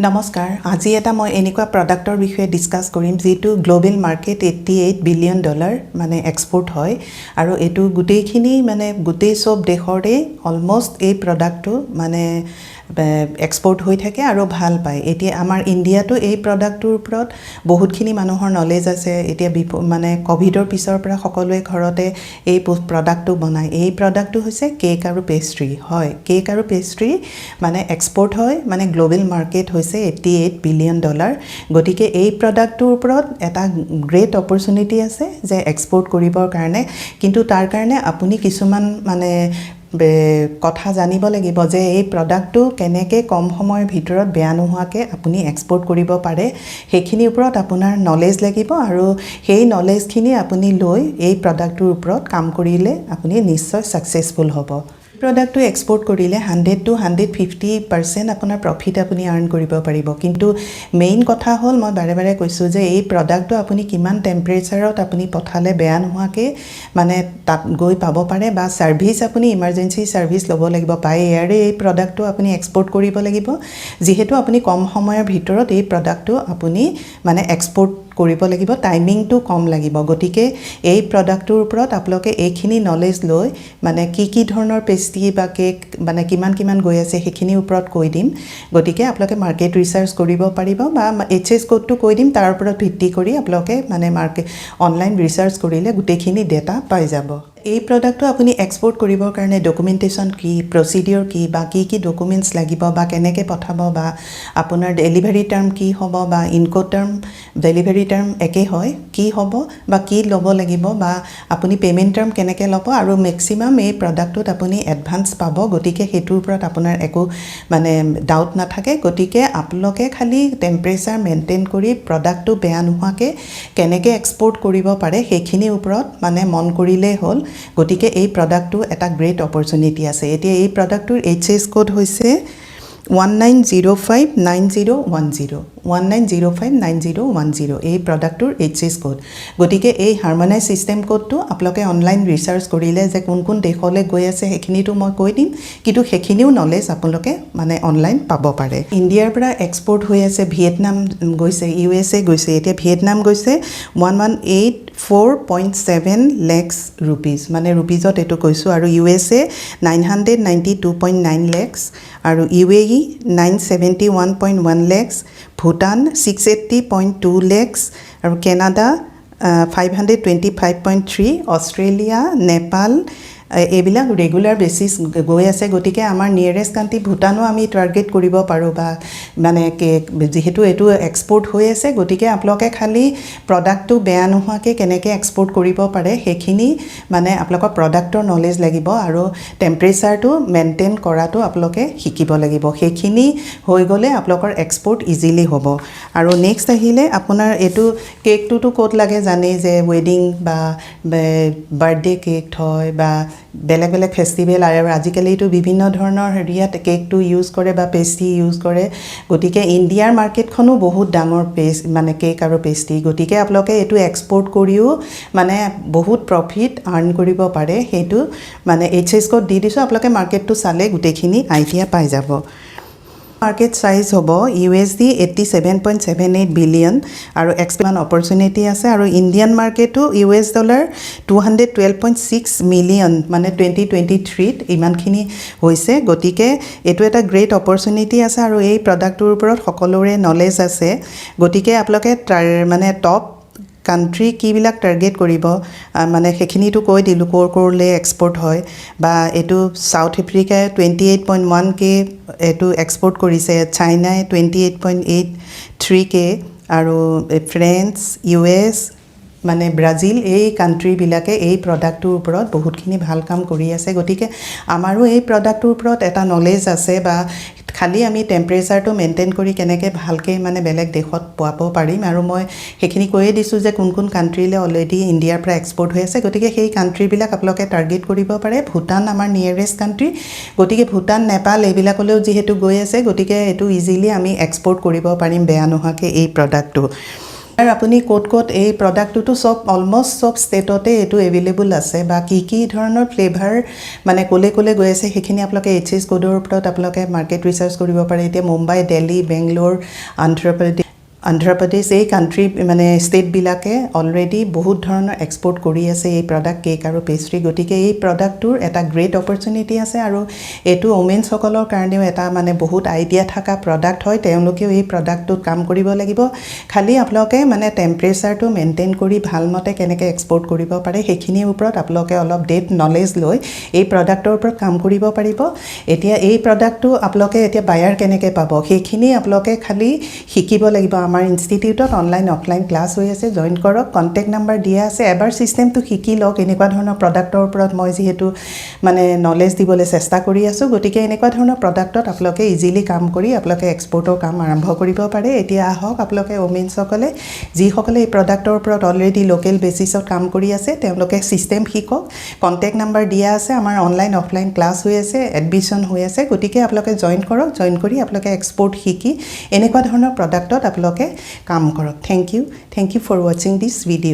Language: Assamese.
নমস্কাৰ আজি এটা মই এনেকুৱা প্ৰডাক্টৰ বিষয়ে ডিসকাস কৰিম যেটো গ্লোবাল মাৰ্কেট $88 বিলিয়ন মানে এক্সপোৰ্ট হয় আৰু এটো গুটেইখিনি মানে গুটেই সব দেশৰে অলমোস্ট এই প্ৰডাক্টটো মানে এক্সপোৰ্ট হৈ থাকে আৰু ভাল পায় এতিয়া আমাৰ ইন্ডিয়াটো এই প্ৰডাক্টৰ ওপৰত বহুতখিনি মানুহৰ নলেজ আছে এতিয়া মানে কোভিডৰ পিছৰ পৰা সকলোৱে ঘৰতে এই প্ৰডাক্টটো বনায় এই প্ৰডাক্টটো হৈছে কেক আৰু পেস্ট্ৰি হয় কেক আৰু পেস্ট্ৰি মানে এক্সপোৰ্ট হয় মানে গ্লোবাল মাৰ্কেট হৈছে $88 বিলিয়ন গতিকে এই প্ৰডাক্টৰ ওপৰত এটা গ্ৰেট অপৰচুনিটি আছে যে এক্সপোৰ্ট কৰিবৰ কাৰণে কিন্তু তাৰ কাৰণে আপুনি কিছুমান মানে কথা জানিব লাগিব যে এই প্ৰডাক্টটো কেনেকৈ কম সময়ৰ ভিতৰত বেয়া নোহোৱাকৈ আপুনি এক্সপোৰ্ট কৰিব পাৰে সেইখিনিৰ ওপৰত আপোনাৰ নলেজ লাগিব আৰু সেই নলেজখিনি আপুনি লৈ এই প্ৰডাক্টৰ ওপৰত কাম কৰিলে আপুনি নিশ্চয় সাকসেসফুল হ'ব প্ৰডাক্টটো এক্সপোৰ্ট কৰিলে 100 to 150% আপোনাৰ প্ৰফিট আপুনি আৰ্ন কৰিব পাৰিব কিন্তু মেইন কথা হ'ল মই বাৰে বাৰে কৈছো যে এই প্ৰডাক্টটো আপুনি কিমান টেম্পাৰেচাৰত আপুনি পঠালে বেয়া নোহোৱাকৈ মানে তাত গৈ পাব পাৰে বা সাৰ্ভিস আপুনি ইমাৰ্জেন্সি সাৰ্ভিস ল'ব লাগিব পাই এয়াৰে এই প্ৰডাক্টটো আপুনি এক্সপোৰ্ট কৰিব লাগিব যেহেতু আপুনি কম সময়ৰ ভিতৰত এই প্ৰডাক্টটো আপুনি মানে এক্সপোৰ্ট কৰিব লাগিব টাইমিংটো কম লাগিব গতিকে এই প্ৰডাক্টৰ ওপৰত আপোনালোকে এইখিনি নলেজ লৈ মানে কি ধৰণৰ পেস্ট্ৰি বা কেক মানে কিমান গৈ আছে সেইখিনিৰ ওপৰত কৈ দিম গতিকে আপোনালোকে মাৰ্কেট ৰিসাৰ্চ কৰিব পাৰিব বা এইচএছ কোডটো কৈ দিম তাৰ ওপৰত ভিত্তি কৰি আপোনালোকে মানে মাৰ্কেট অনলাইন ৰিসাৰ্চ কৰিলে গুটেইখিনি ডেটা পাই যাব এই প্ৰডাক্টটো আপুনি এক্সপোৰ্ট কৰিবৰ কাৰণে ডকুমেন্টেশন কি প্ৰসিডিউৰ কি বা কি ডকুমেন্টস লাগিব বা কেনেকৈ পঠাব বা আপোনাৰ ডেলিভাৰি টাৰ্ম কি হ'ব বা ইনকোটাৰ্ম ডেলিভাৰি টাৰ্ম একে হয় কি হ'ব বা কি ল'ব লাগিব বা আপুনি পেমেন্ট টাৰ্ম কেনেকৈ ল'ব আৰু ম্যাক্সিমাম এই প্ৰডাক্টটোত আপুনি এডভান্স পাব গতিকে হেতুৰ ওপৰত আপোনাৰ একো মানে ডাউট নাথাকে গতিকে আপোনালোকে খালি টেম্পাৰেচাৰ মেইনটেইন কৰি প্ৰডাক্টটো বেয়া নোহোৱাকৈ কেনেকৈ এক্সপোৰ্ট কৰিব পাৰে সেইখিনিৰ ওপৰত মানে মন কৰিলে হ'ল গতিকে এই প্ৰডাক্টটো এটা গ্ৰেট অপৰচুনিটি আছে এতিয়া এই প্ৰডাক্টৰ এইচএছ কোড হৈছে 19059010 19059010 এই প্ৰডাক্টৰ এইচএছ কোড গতিকে এই হাৰমনাইজ সিস্টেম কোডটো আপোনালোকে অনলাইন ৰিসাৰ্চ কৰিলে যে কোন দেশলৈ গৈ আছে সেইখিনিটো মই কৈ দিম কিন্তু সেইখিনিও নলেজ আপোনালোকে মানে অনলাইন পাব পাৰে ইণ্ডিয়াৰ পৰা এক্সপোৰ্ট হৈ আছে ভিয়েটনাম গৈছে ইউএসএ গৈছে এতিয়া ভিয়েটনাম গৈছে 114.7 lakhs rupees মানে rupeesত এটো কৈছো আৰু ইউএসএ 992.9 lakhs আৰু UAE 971.1 lakhs Bhutan 680.2 lakhs আৰু Canada 525.3 Australia Nepal এবিলাক ৰেগুলাৰ বেসিস গৈ আছে গতিকে আমাৰ নিয়াৰেষ্ট কান্ট্ৰি ভুটানো আমি টাৰ্গেট কৰিব পাৰো বা মানে যেহেতু এটো এক্সপোৰ্ট হৈ আছে গতিকে আপোনালোকে খালি প্ৰডাক্টটো বেয়া নোহোৱাকৈ কেনেকৈ এক্সপোৰ্ট কৰিব পাৰে সেইখিনি মানে আপোনালোকৰ প্ৰডাক্টৰ নলেজ লাগিব আৰু টেম্পাৰেচাৰটো মেইনটেইন কৰাটো আপোনালোকে শিকিব লাগিব সেইখিনি হৈ গলে আপোনালোকৰ এক্সপোৰ্ট ইজিলি হ'ব আৰু নেক্সট আহিলে আপোনাৰ এটো কেকটো ক'ত লাগে জানে যে ওয়েডিং বা বাৰ্থডে কেক হয় বা বেলেগ ফেষ্টিভেল আৰু আজিকালি এটো বিভিন্ন ধৰণৰ হেৰিয়াত কেকটো ইউজ কৰে বা পেস্ট্ৰি ইউজ কৰে গতিকে ইণ্ডিয়াৰ মাৰ্কেটখনো বহুত ডাঙৰ মানে কেক আৰু পেস্ট্ৰি গতিকে আপোনালোকে এটো এক্সপোৰ্ট কৰিও মানে বহুত প্ৰফিট আৰ্ন কৰিব পাৰে হেতু মানে এইচএছ কোড দি দিছো আপোনালোকে মাৰ্কেটটো চালে গুটেখিনি আইডিয়া পাই যাব মাৰ্কেট সাইজ হ'ব USD 87.78 বিলিয়ন আৰু এক্সপেন্ড অপৰচুনিটি আছে আৰু ইণ্ডিয়ান মাৰ্কেটো US ডলাৰ 212.6 মিলিয়ন মানে 2023 ত ইমানখিনি হৈছে গতিকে এটো এটা গ্ৰেট অপৰচুনিটি আছে আৰু এই প্ৰডাক্টৰ ওপৰত সকলোৰে নলেজ আছে গতিকে আপোনালোকে মানে টপ কান্ট্ৰি কিবিলাক টাৰ্গেট কৰিব মানে সেইখিনিটো কৈ দিলো কৰলে এক্সপোৰ্ট হয় বা এটো সাউথ আফ্ৰিকা 28.1k এটো এক্সপোৰ্ট কৰিছে চাইনাই 28.83k আৰু ফ্ৰান্স US মানে ব্ৰাজিল এই কান্ট্ৰি বিলাকে এই প্ৰডাক্টৰ ওপৰত বহুতখিনি ভাল কাম কৰি আছে গতিকে আমাৰো এই প্ৰডাক্টৰ ওপৰত এটা নলেজ আছে বা খালি আমি টেম্পাৰেচাৰটো মেইনটেইন কৰি কেনেকৈ ভালকৈ মানে বেলেগ দেশত পোৱাব পাৰিম আৰু মই সেইখিনি কৈয়ে দিছো যে কোন কান্ট্ৰিলে অলৰেডি ইণ্ডিয়াৰ পৰা এক্সপোৰ্ট হৈ আছে গতিকে সেই কান্ট্ৰিবিলাক আপোনালোকে টাৰ্গেট কৰিব পাৰে ভুটান আমাৰ নিয়াৰেষ্ট কান্ট্ৰি গতিকে ভুটান নেপাল এইবিলাকলৈও যেহেতু গৈ আছে গতিকে এটো ইজিলি আমি এক্সপোৰ্ট কৰিব পাৰিম বেয়া নোহাকে এই প্ৰডাক্টটো আৰু আপুনি ক'ত এই প্ৰডাক্টটো সব অলমোষ্ট সব ষ্টেটতে এইটো এভেইলেবল আছে বা কি ধৰণৰ ফ্লেভাৰ মানে ক'লে গৈ আছে সেইখিনি আপোনালোকে HS কোডৰ ওপৰত আপোনালোকে মাৰ্কেট ৰিচাৰ্চ কৰিব পাৰে এতিয়া মুম্বাই দিল্লী বেংগলোৰ অন্ধ্ৰপ্ৰদেশ এই কাণ্ট্ৰি মানে ষ্টেটবিলাকে অলৰেডি বহুত ধৰণৰ এক্সপৰ্ট কৰি আছে এই প্ৰডাক্ট কেক আৰু পেষ্ট্ৰি গতিকে এই প্ৰডাক্টটোৰ এটা গ্ৰেট অপৰচুনিটি আছে আৰু এইটো ওমেনসকলৰ কাৰণেও এটা মানে বহুত আইডিয়া থকা প্ৰডাক্ট হয় তেওঁলোকেও এই প্ৰডাক্টটোত কাম কৰিব লাগিব খালি আপোনালোকে মানে টেম্পাৰেচাৰটো মেইনটেইন কৰি ভালমতে কেনেকৈ এক্সপৰ্ট কৰিব পাৰে সেইখিনিৰ ওপৰত আপোনালোকে অলপ ডেপথ নলেজ লৈ এই প্ৰডাক্টৰ ওপৰত কাম কৰিব পাৰিব এতিয়া এই প্ৰডাক্টটো আপোনালোকে এতিয়া বায়াৰ কেনেকৈ পাব সেইখিনি আপোনালোকে খালি শিকিব লাগিব আমাৰ ইনষ্টিটিউটত অনলাইন অফলাইন ক্লাছ হৈ আছে জইন কৰক কণ্টেক্ট নাম্বাৰ দিয়া আছে এবাৰ চিষ্টেমটো শিকি লওক এনেকুৱা ধৰণৰ প্ৰডাক্টৰ ওপৰত মই যিহেতু মানে নলেজ দিবলৈ চেষ্টা কৰি আছোঁ গতিকে এনেকুৱা ধৰণৰ প্ৰডাক্টত আপোনালোকে ইজিলি কাম কৰি আপোনালোকে এক্সপৰ্টৰ কাম আৰম্ভ কৰিব পাৰে এতিয়া আহক আপোনালোকে ওমেনসকলে যিসকলে এই প্ৰডাক্টৰ ওপৰত অলৰেডি লোকেল বেচিছত কাম কৰি আছে তেওঁলোকে চিষ্টেম শিকক কণ্টেক্ট নাম্বাৰ দিয়া আছে আমাৰ অনলাইন অফলাইন ক্লাছ হৈ আছে এডমিশ্যন হৈ আছে গতিকে আপোনালোকে জইন কৰক জইন কৰি আপোনালোকে এক্সপৰ্ট শিকি এনেকুৱা ধৰণৰ প্ৰডাক্টত আপোনালোকে কাম কৰক থ্যাংক ইউ ফৰ ৱাচিং দিছ ভিডিঅ'